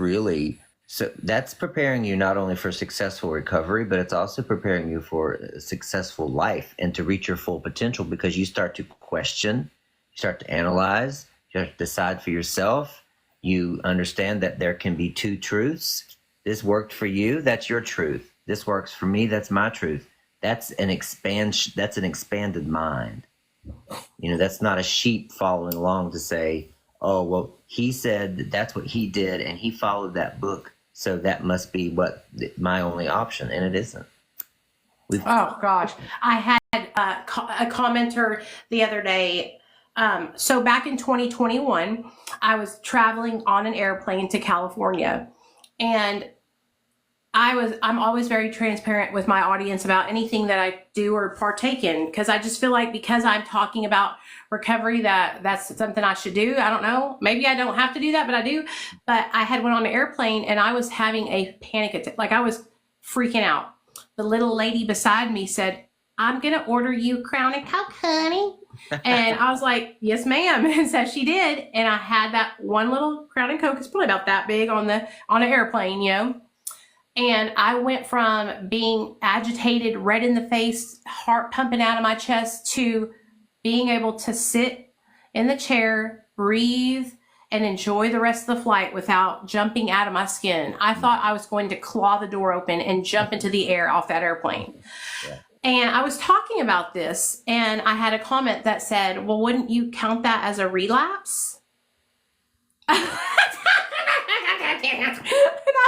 preparing you not only for successful recovery, but it's also preparing you for a successful life and to reach your full potential, because you start to question, you start to analyze, you have to decide for yourself. You understand that there can be two truths. This worked for you, that's your truth. This works for me, that's my truth. That's an expanded mind. That's not a sheep following along to say, oh, well, he said that's what he did and he followed that book, so that must be what my only option, and it isn't. Oh gosh, I had a commenter the other day. So back in 2021, I was traveling on an airplane to California, and I'm always very transparent with my audience about anything that I do or partake in, because I just feel like because I'm talking about recovery that's something I should do. I don't know. Maybe I don't have to do that, but I do. But I had went on an airplane and I was having a panic attack. Like I was freaking out. The little lady beside me said, "I'm going to order you Crown and Coke, honey." And I was like, "Yes, ma'am." And so she did. And I had that one little Crown and Coke. It's probably about that big on an airplane, And I went from being agitated, red in the face, heart pumping out of my chest, to being able to sit in the chair, breathe, and enjoy the rest of the flight without jumping out of my skin. I thought I was going to claw the door open and jump into the air off that airplane. Yeah. And I was talking about this, and I had a comment that said, "Well, wouldn't you count that as a relapse?" And I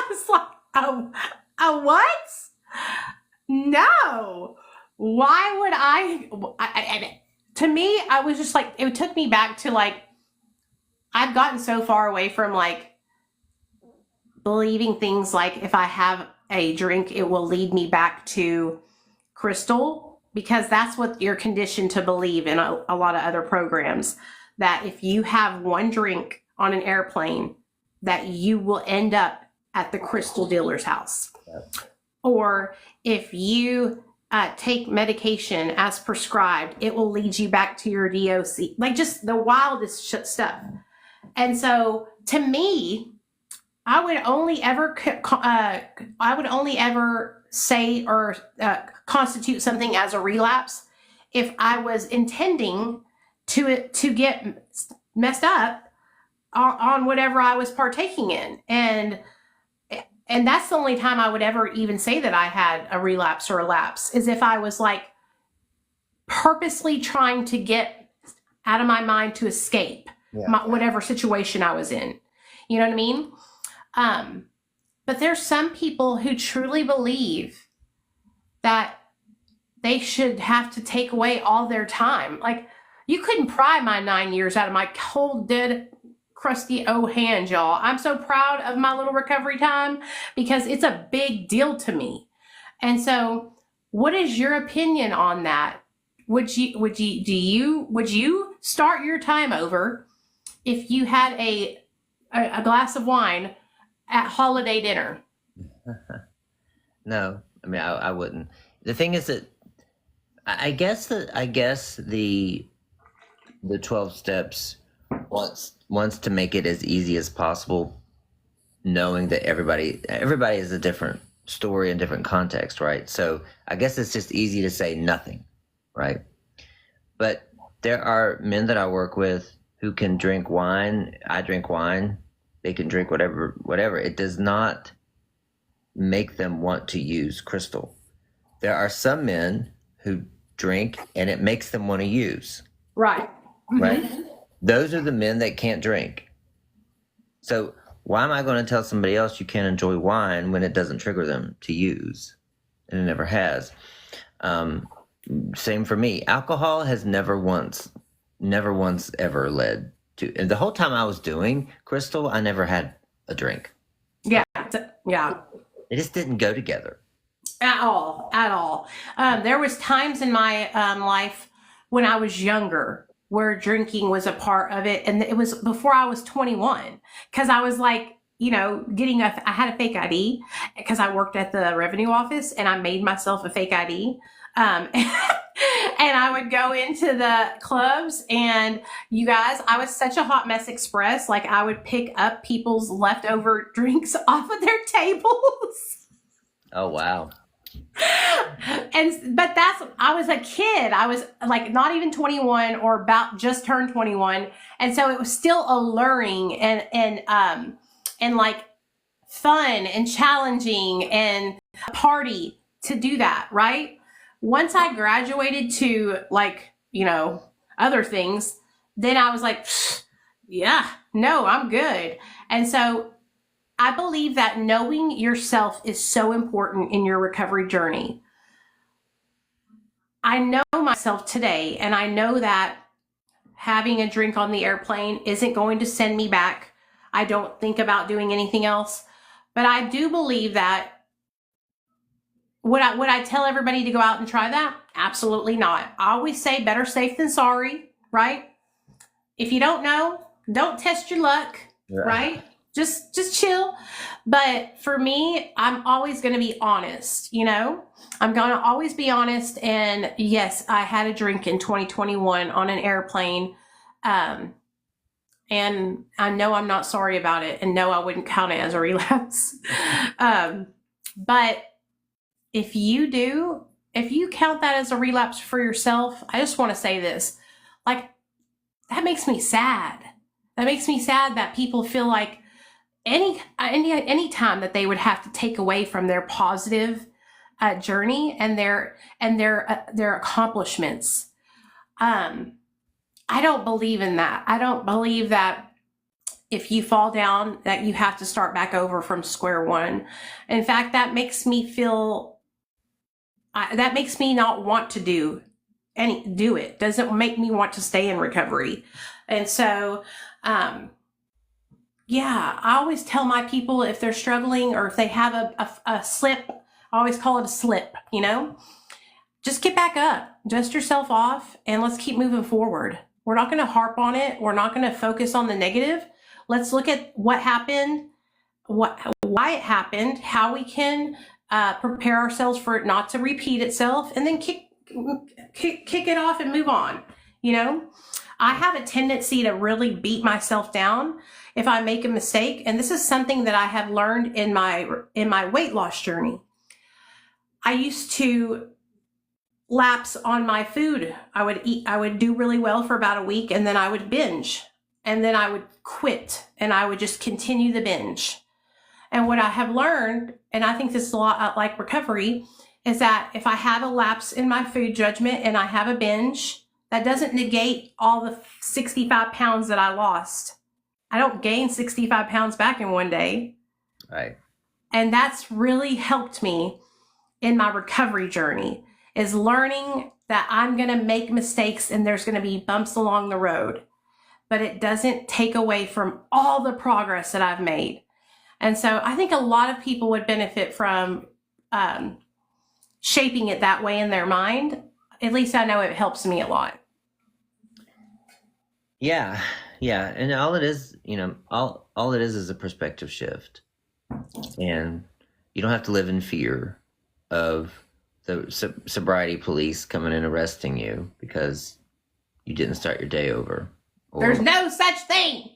was like, a what? No. Why would I? To me, I was just like, it took me back to like, I've gotten so far away from like believing things like if I have a drink, it will lead me back to crystal, because that's what you're conditioned to believe in a lot of other programs, that if you have one drink on an airplane, that you will end up at the crystal dealer's house. Yep. Or if you take medication as prescribed, it will lead you back to your DOC. Like just the wildest stuff. And so to me, I would only ever say or constitute something as a relapse if I was intending to get messed up on whatever I was partaking in. And that's the only time I would ever even say that I had a relapse or a lapse, is if I was like purposely trying to get out of my mind to escape whatever situation I was in. You know what I mean? But there's some people who truly believe that they should have to take away all their time. Like, you couldn't pry my 9 years out of my cold, dead, crusty hand, y'all. I'm so proud of my little recovery time because it's a big deal to me. And so, what is your opinion on that? Would you start your time over if you had a glass of wine at holiday dinner? No, I mean, I wouldn't. The thing is that I guess the 12 steps wants to make it as easy as possible, knowing that everybody is a different story and different context, right? So I guess it's just easy to say nothing, right? But there are men that I work with who can drink wine. I drink wine. They can drink whatever. It does not make them want to use crystal. There are some men who drink and it makes them want to use. Right. Right? Those are the men that can't drink. So why am I going to tell somebody else you can't enjoy wine when it doesn't trigger them to use? And it never has. Same for me. Alcohol has never once ever led to, and the whole time I was doing crystal, I never had a drink. Yeah. It just didn't go together. At all. There was times in my life when I was younger where drinking was a part of it. And it was before I was 21. Because I was like, I had a fake ID because I worked at the revenue office and I made myself a fake ID. And I would go into the clubs and you guys, I was such a hot mess express. Like, I would pick up people's leftover drinks off of their tables. Oh, wow. But I was a kid. I was like not even 21 or about just turned 21. And so it was still alluring and like fun and challenging and a party to do that, right? Once I graduated to other things, then I was like, yeah, no, I'm good. And so I believe that knowing yourself is so important in your recovery journey. I know myself today, and I know that having a drink on the airplane isn't going to send me back. I don't think about doing anything else. But I do believe that would I tell everybody to go out and try that? Absolutely not. I always say better safe than sorry, right? If you don't know, don't test your luck, right? Just chill. But for me, I'm always going to be honest, I'm going to always be honest. And yes, I had a drink in 2021 on an airplane. And I know I'm not sorry about it. And no, I wouldn't count it as a relapse. But if you count that as a relapse for yourself, I just want to say this, like, that makes me sad. That makes me sad that people feel like any time that they would have to take away from their positive journey and their accomplishments. I don't believe in that. I don't believe that if you fall down that you have to start back over from square one. In fact, that makes me not want to do it. Doesn't make me want to stay in recovery. And so, yeah, I always tell my people if they're struggling or if they have a slip, I always call it a slip, just get back up, dust yourself off, and let's keep moving forward. We're not going to harp on it. We're not going to focus on the negative. Let's look at what happened, why it happened, how we can prepare ourselves for it not to repeat itself, and then kick it off and move on. I have a tendency to really beat myself down if I make a mistake. And this is something that I have learned in my weight loss journey. I used to lapse on my food. I would do really well for about a week, and then I would binge, and then I would quit, and I would just continue the binge. And what I have learned, and I think this is a lot like recovery, is that if I have a lapse in my food judgment and I have a binge, that doesn't negate all the 65 pounds that I lost. I don't gain 65 pounds back in one day. Right. And that's really helped me in my recovery journey, is learning that I'm going to make mistakes and there's going to be bumps along the road, but it doesn't take away from all the progress that I've made. And so I think a lot of people would benefit from shaping it that way in their mind. At least I know it helps me a lot. Yeah. Yeah. And all it is, all it is a perspective shift. And you don't have to live in fear of the sobriety police coming and arresting you because you didn't start your day over. There's no such thing.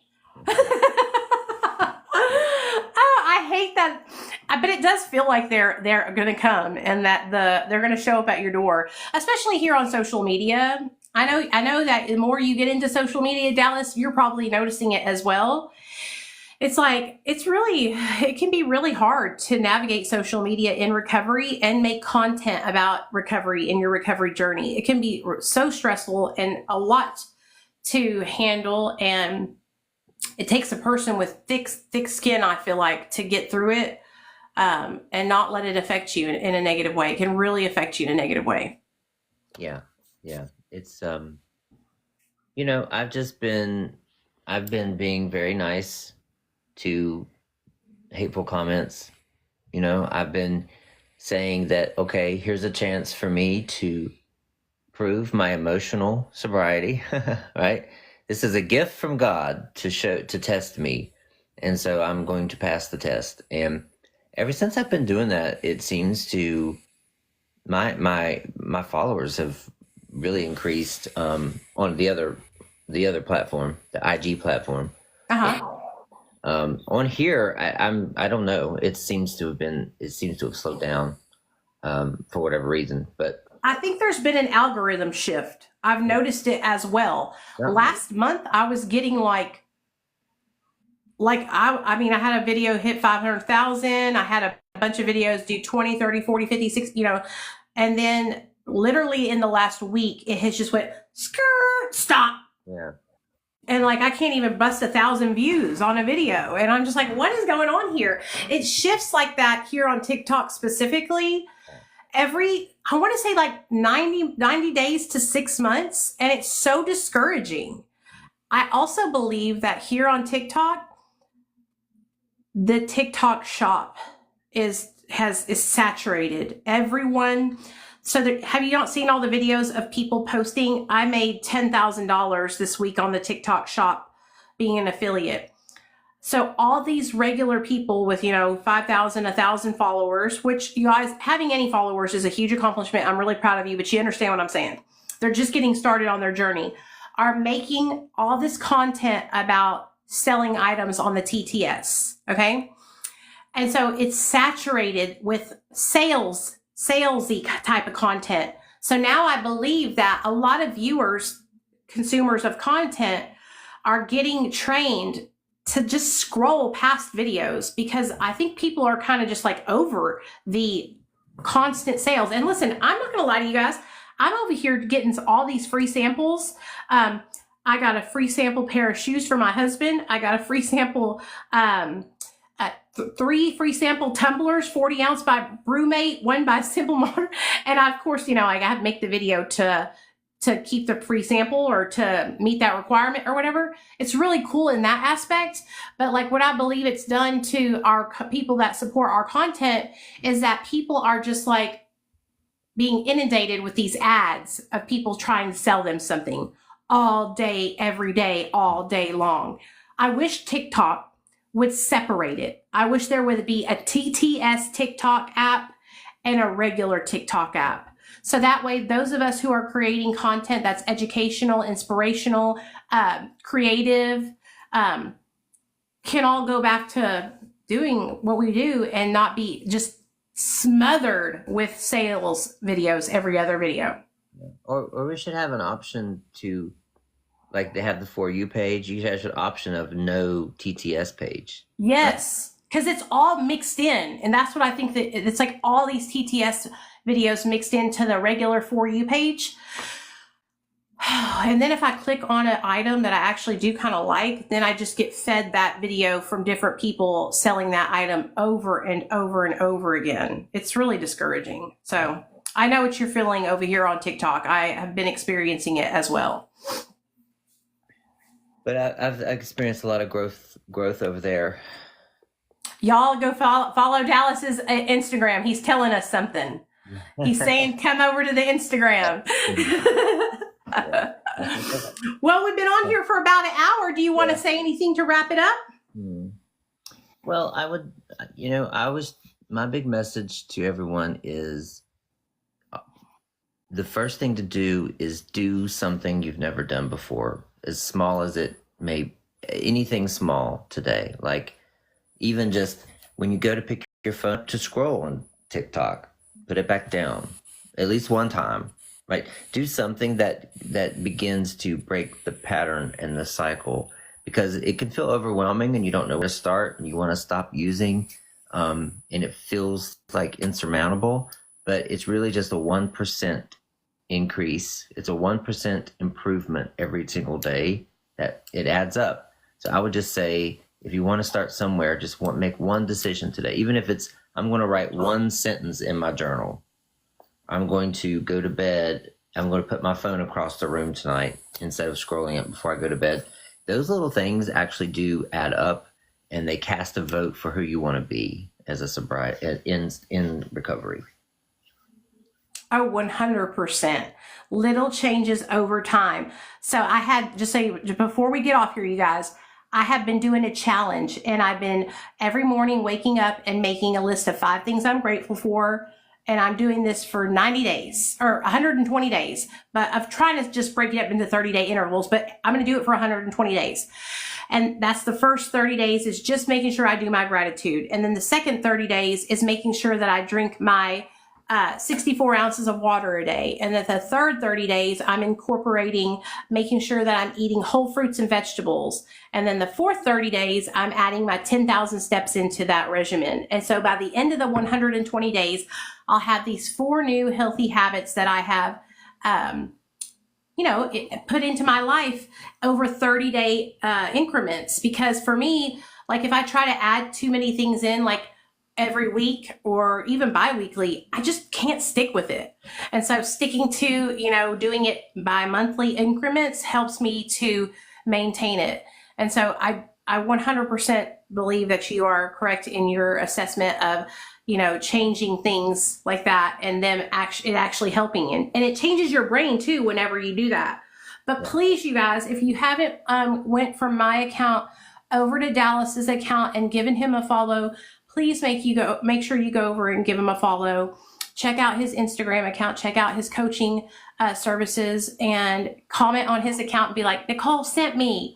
I hate that. But it does feel like they're going to come and that they're going to show up at your door, especially here on social media. I know that the more you get into social media, Dallas, you're probably noticing it as well. It's like, it can be really hard to navigate social media in recovery and make content about recovery in your recovery journey. It can be so stressful and a lot to handle. And it takes a person with thick skin, I feel like, to get through it and not let it affect you in a negative way. It can really affect you in a negative way. Yeah. Yeah. It's, I've been being very nice to hateful comments. I've been saying that, okay, here's a chance for me to prove my emotional sobriety, right? This is a gift from God to test me. And so I'm going to pass the test. And ever since I've been doing that, it seems to, my followers have really increased on the other platform, the IG platform. On here, I don't know. It seems to have slowed down for whatever reason. But I think there's been an algorithm shift. I've noticed it as well. Yeah. Last month, I was getting I had a video hit 500,000. I had a bunch of videos do 20, 30, 40, 50, 60, and then literally in the last week, it has just went stop. Yeah. And I can't even bust 1,000 views on a video. And I'm just like, what is going on here? It shifts like that here on TikTok specifically. I want to say 90 days to 6 months. And it's so discouraging. I also believe that here on TikTok, the TikTok shop is saturated. Everyone. So have you not seen all the videos of people posting? I made $10,000 this week on the TikTok shop being an affiliate. So all these regular people with, 5,000, 1,000 followers, which you guys, having any followers is a huge accomplishment. I'm really proud of you, but you understand what I'm saying. They're just getting started on their journey, are making all this content about selling items on the TTS. Okay. And so it's saturated with salesy type of content. So now I believe that a lot of viewers, consumers of content, are getting trained to just scroll past videos because I think people are kind of just over the constant sales. And listen, I'm not going to lie to you guys. I'm over here getting all these free samples. I got a free sample pair of shoes for my husband. I got a free sample 3 free sample tumblers, 40 ounce by Brewmate, 1 by Simple Modern. And of course, I have to make the video to keep the free sample or to meet that requirement or whatever. It's really cool in that aspect. But what I believe it's done to our people that support our content is that people are just being inundated with these ads of people trying to sell them something all day, every day, all day long. I wish TikTok would separate it. I wish there would be a TTS TikTok app and a regular TikTok app. So that way, those of us who are creating content that's educational, inspirational, creative, can all go back to doing what we do and not be just smothered with sales videos every other video. Or we should have an option to, they have the For You page. You have an option of no TTS page. Yes, because it's all mixed in. And that's what I think that it's all these TTS videos mixed into the regular For You page. And then if I click on an item that I actually do kind of like, then I just get fed that video from different people selling that item over and over and over again. It's really discouraging. So I know what you're feeling over here on TikTok. I have been experiencing it as well. But I've experienced a lot of growth over there. Y'all go follow Dallas's Instagram. He's telling us something. He's saying, come over to the Instagram. Well, we've been on here for about an hour. Do you want to say anything to wrap it up? Well, I would, my big message to everyone is the first thing to do is do something you've never done before, as small as it may, anything small today. Like even just when you go to pick your phone to scroll on TikTok, put it back down at least one time, right? Do something that begins to break the pattern and the cycle, because it can feel overwhelming and you don't know where to start and you want to stop using, and it feels like insurmountable, but it's really just a 1% increase. It's a 1% improvement every single day that it adds up. So I would just say, if you want to start somewhere, just make one decision today. Even if it's, I'm going to write one sentence in my journal. I'm going to go to bed. I'm going to put my phone across the room tonight instead of scrolling it before I go to bed. Those little things actually do add up, and they cast a vote for who you want to be as a sobriety in recovery. Oh, 100%. Little changes over time. So I had, just say, before we get off here, you guys, I have been doing a challenge, and I've been every morning waking up and making a list of 5 things I'm grateful for. And I'm doing this for 90 days or 120 days, but I'm trying to just break it up into 30-day intervals, but I'm going to do it for 120 days. And that's the first 30 days is just making sure I do my gratitude. And then the second 30 days is making sure that I drink my 64 ounces of water a day. And then the third 30 days, I'm incorporating making sure that I'm eating whole fruits and vegetables. And then the fourth 30 days, I'm adding my 10,000 steps into that regimen. And so by the end of the 120 days, I'll have these 4 new healthy habits that I have, put into my life over 30-day increments. Because for me, like if I try to add too many things in, like every week or even bi-weekly, I just can't stick with it. And so sticking to, doing it by monthly increments helps me to maintain it. And so I 100% believe that you are correct in your assessment of, changing things like that and them actually helping. And it changes your brain too whenever you do that. But please, you guys, if you haven't went from my account over to Dallas's account and given him a follow, please make sure you go over and give him a follow. Check out his Instagram account, check out his coaching services, and comment on his account and be like, Nicole sent me.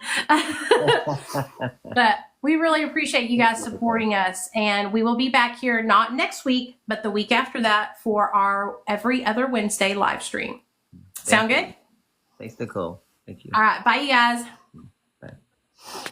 But we really appreciate you guys supporting us. And we will be back here, not next week, but the week after that for our every other Wednesday live stream. Sound good? Thanks, Nicole. Thank you. All right. Bye, you guys. Bye.